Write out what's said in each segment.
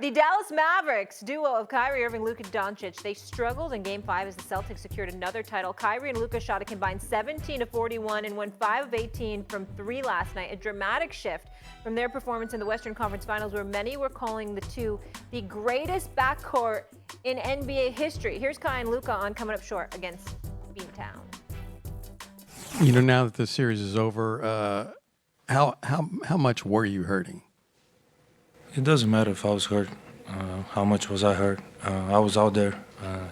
The Dallas Mavericks duo of Kyrie Irving, Luka Doncic, they struggled in Game 5 as the Celtics secured another title. Kyrie and Luka shot a combined 17 of 41 and won 5 of 18 from 3 last night. A dramatic shift from their performance in the Western Conference Finals, where many were calling the two the greatest backcourt in NBA history. Here's Kai and Luka on Coming Up Short against Beantown. You know, now that the series is over, how much were you hurting? It doesn't matter if I was hurt. How much was I hurt? I was out there,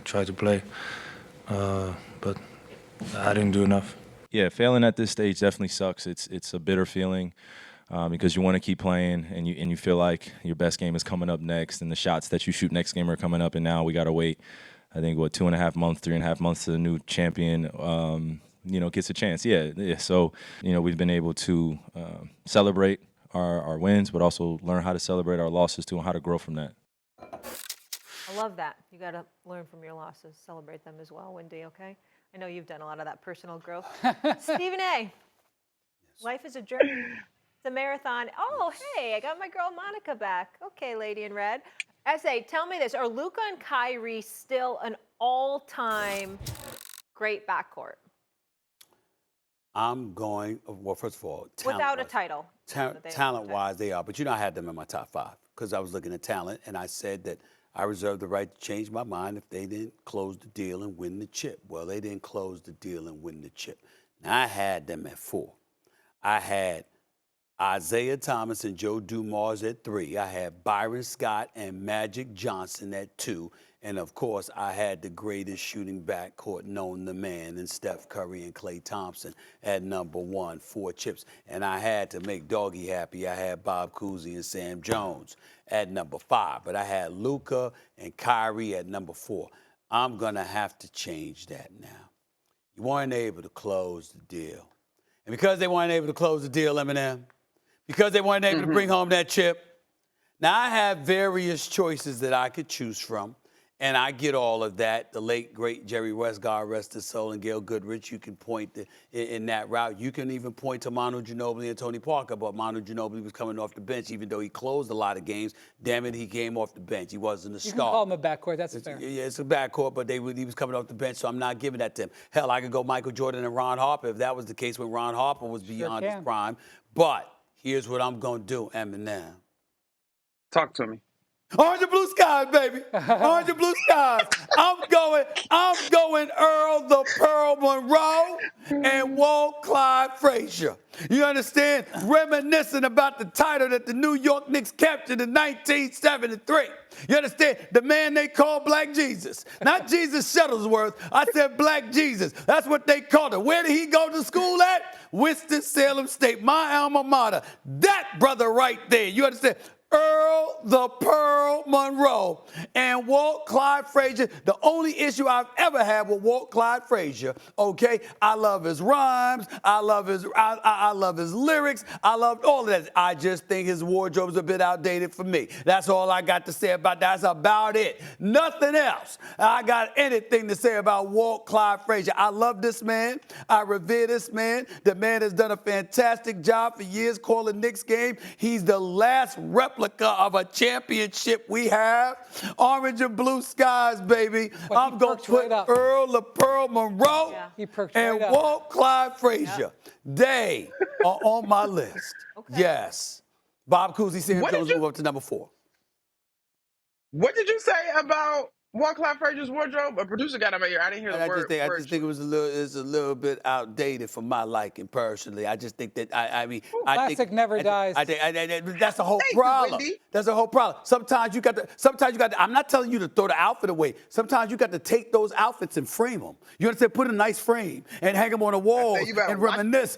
tried to play, but I didn't do enough. Yeah, failing at this stage definitely sucks. It's a bitter feeling because you want to keep playing and you feel like your best game is coming up next, and the shots that you shoot next game are coming up, and now we got to wait. I think 2.5 months, 3.5 months to the new champion. Gets a chance. Yeah. So we've been able to celebrate our wins, but also learn how to celebrate our losses too, and how to grow from that. I love that. You got to learn from your losses, celebrate them as well, Wendy, okay? I know you've done a lot of that personal growth. Stephen A., yes. Life is a journey. It's a marathon. Oh, hey, I got my girl Monica back. Okay, lady in red. S.A., tell me this. Are Luka and Kyrie still an all-time great backcourt? I'm going, well, first of all, without a title. Talent-wise, they are. But I had them in my top 5 because I was looking at talent, and I said that I reserved the right to change my mind if they didn't close the deal and win the chip. Well, they didn't close the deal and win the chip. Now, I had them at 4. I had Isaiah Thomas and Joe Dumars at 3. I had Byron Scott and Magic Johnson at 2. And, of course, I had the greatest shooting backcourt known to man in Steph Curry and Klay Thompson at number 1, 4 chips. And I had to make Doggy happy. I had Bob Cousy and Sam Jones at number 5. But I had Luka and Kyrie at number 4. I'm going to have to change that now. You weren't able to close the deal. And because they weren't able to close the deal, Eminem, because they weren't able to bring home that chip, now I have various choices that I could choose from. And I get all of that. The late, great Jerry West, God rest his soul, and Gail Goodrich, you can point in that route. You can even point to Manu Ginobili and Tony Parker, but Manu Ginobili was coming off the bench, even though he closed a lot of games. Damn it, he came off the bench. He wasn't a star. You can call him a backcourt. That's fair. Yeah, it's a backcourt, but he was coming off the bench, so I'm not giving that to him. Hell, I could go Michael Jordan and Ron Harper if that was the case when Ron Harper was beyond his prime. But here's what I'm going to do, Eminem. Talk to me. Orange and blue skies, baby. Orange and blue skies. I'm going Earl the Pearl Monroe and Walt Clyde Frazier. You understand? Reminiscing about the title that the New York Knicks captured in 1973. You understand? The man they call Black Jesus. Not Jesus Shuttlesworth. I said Black Jesus. That's what they called him. Where did he go to school at? Winston-Salem State, my alma mater. That brother right there. You understand? Earl the Pearl Monroe and Walt Clyde Frazier. The only issue I've ever had with Walt Clyde Frazier, okay, I love his rhymes, I love his lyrics, I love all of that. I just think his wardrobe's a bit outdated for me. That's all I got to say about that. That's about it. Nothing else. I got anything to say about Walt Clyde Frazier. I love this man. I revere this man. The man has done a fantastic job for years calling Knicks game. He's the last replica of a championship we have. Orange and blue skies, baby. I'm going to put Earl the Pearl Monroe and Walt Clyde Frazier. Yep. They are on my list. Okay. Yes. Bob Cousy, Sam Jones move up to number 4. What did you say about Walt Clyde Frazier's wardrobe? A producer got him here. I didn't hear the word. I just think it was a little bit outdated for my liking personally. I just think that I classic never dies. That's the whole problem. That's the whole problem. Sometimes you got to. I'm not telling you to throw the outfit away. Sometimes you got to take those outfits and frame them. You understand? Put a nice frame and hang them on the wall and reminisce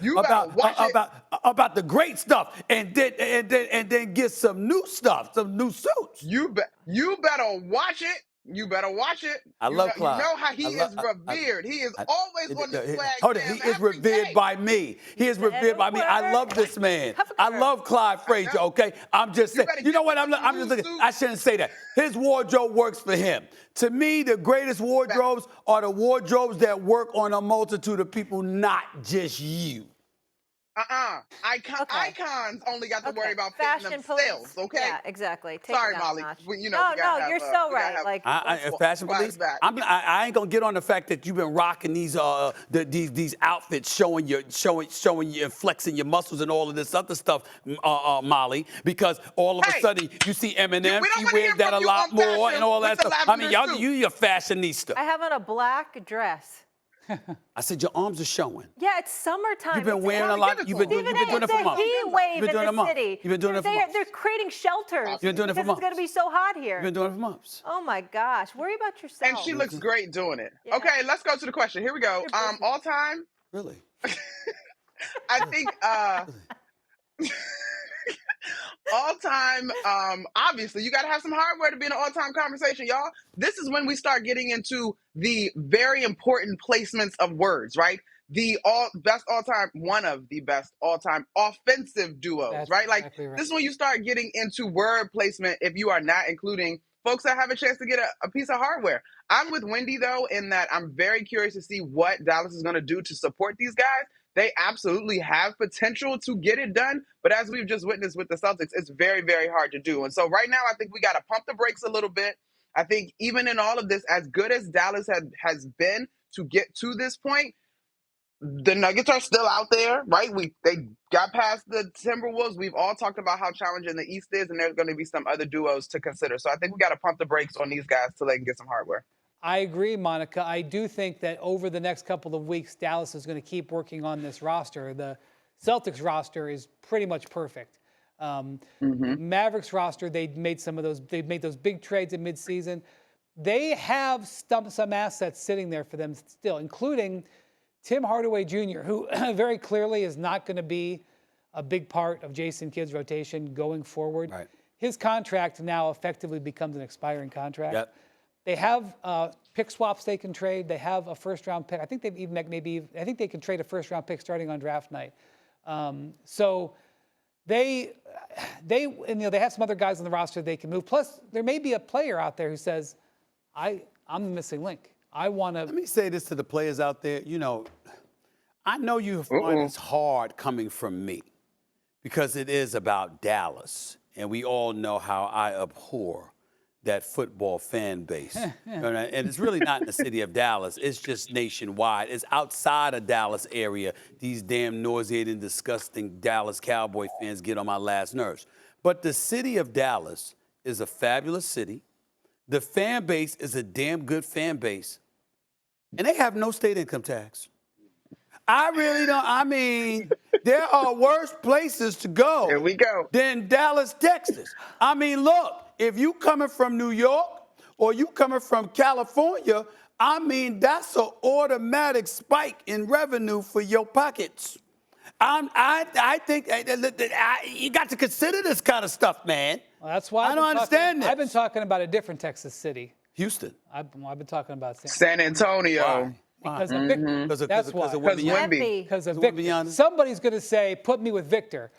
about the great stuff, and then get some new stuff, some new suits. You better watch it. You better watch it. I love Clyde. You know how he is revered. He is always on the flag. Hold on, he is revered by me. He is revered by me. I love this man. I love Clyde Frazier, okay? I'm just saying. You know what? I'm just looking. I shouldn't say that. His wardrobe works for him. To me, the greatest wardrobes are the wardrobes that work on a multitude of people, not just you. Icons only got to worry about fitting Fashion themselves, police. okay? Yeah, exactly. Take Sorry, it down a Molly. notch. We No, gotta have, you're so we gotta right. have Like, Fashion wives police. back. I ain't gonna get on the fact that you've been rocking these outfits, showing you flexing your muscles and all of this other stuff, Molly. Because all of a sudden you see Eminem, we don't he wanna hear wears that from a you lot on more fashion and all that with the stuff. I mean, lavender suit. you're a fashionista. I have on a black dress. I said your arms are showing. Yeah, it's summertime. You've been It's wearing a lot. You've been doing it for months. Heat wave You've been doing it in for the the city. You've been doing it for months. They're creating shelters. You've been doing it for because months. it's going to be so hot here. You've been doing it for months. Oh my gosh, worry about yourself. And she looks great doing it. Yeah. Okay, let's go to the question. Here we go. All time. Really? I think all time, obviously, you got to have some hardware to be in an all time conversation, y'all. This is when we start getting into the very important placements of words, right? One of the best all time offensive duos, That's right? Like, exactly right. this is when you start getting into word placement if you are not including folks that have a chance to get a piece of hardware. I'm with Wendy, though, in that I'm very curious to see what Dallas is going to do to support these guys. They absolutely have potential to get it done, but as we've just witnessed with the Celtics, it's very, very hard to do. And so right now, I think we got to pump the brakes a little bit. I think even in all of this, as good as Dallas has been to get to this point, the Nuggets are still out there, right? They got past the Timberwolves. We've all talked about how challenging the East is, and there's going to be some other duos to consider. So I think we got to pump the brakes on these guys so they can get some hardware. I agree, Monica. I do think that over the next couple of weeks, Dallas is going to keep working on this roster. The Celtics roster is pretty much perfect. Mavericks roster, they made those big trades in midseason. They have some assets sitting there for them still, including Tim Hardaway Jr., who very clearly is not going to be a big part of Jason Kidd's rotation going forward. Right. His contract now effectively becomes an expiring contract. Yep. They have pick swaps they can trade. They have a first-round pick. I think I think they can trade a first-round pick starting on draft night. So they have some other guys on the roster they can move. Plus, there may be a player out there who says, I'm the missing link. I want to. Let me say this to the players out there. I know you find it's hard coming from me because it is about Dallas, and we all know how I abhor that football fan base. And it's really not in the city of Dallas. It's just nationwide. It's outside of Dallas area. These damn nauseating, disgusting Dallas Cowboy fans get on my last nerves. But the city of Dallas is a fabulous city. The fan base is a damn good fan base. And they have no state income tax. I really don't. I mean, there are worse places to go Here we go. than Dallas, Texas. I mean, look, if you coming from New York or you coming from California, I mean, that's an automatic spike in revenue for your pockets. I think you got to consider this kind of stuff, man. Well, that's why I don't understand this. I've been talking about a different Texas city. Houston. I've been talking about San Antonio. Why? Because of Victor. That's why. Because Wemby. Because of Because Victor. Wemby. Somebody's going to say, put me with Victor.